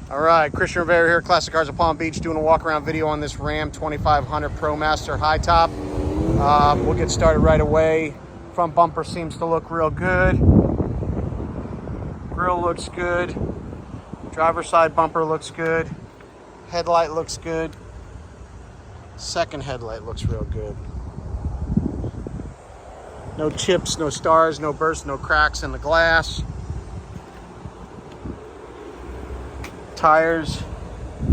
All right, Christian Rivera here, Classic Cars of Palm Beach, doing a walk around video on this Ram 2500 ProMaster high top. We'll get started right away. Front bumper seems to look real good. Grill looks good. Driver's side bumper looks good. Headlight looks good. Second headlight looks real good. No chips, no stars, no bursts, no cracks in the glass. Tires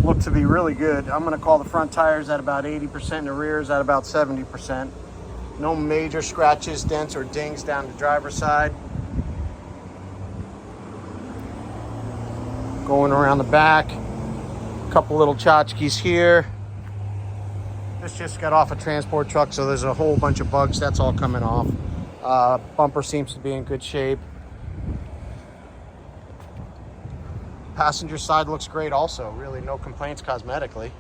look to be really good. I'm going to call the front tires at about 80% and the rears at about 70%. No major scratches, dents, or dings down the driver's side. Going around the back, a couple little tchotchkes here. This just got off a transport truck, so there's a whole bunch of bugs. That's all coming off. Bumper seems to be in good shape. Passenger side looks great also. Really no complaints cosmetically.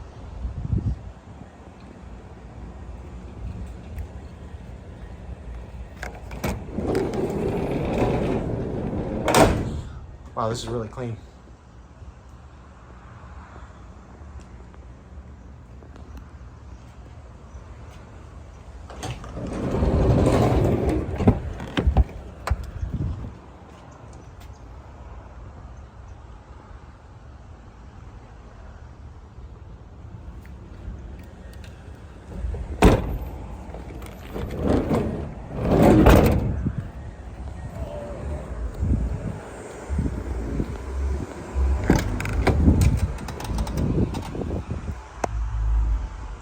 Wow, this is really clean.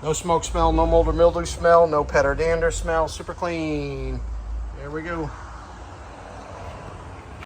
No smoke smell, no mold or mildew smell, no pet or dander smell, super clean. There we go.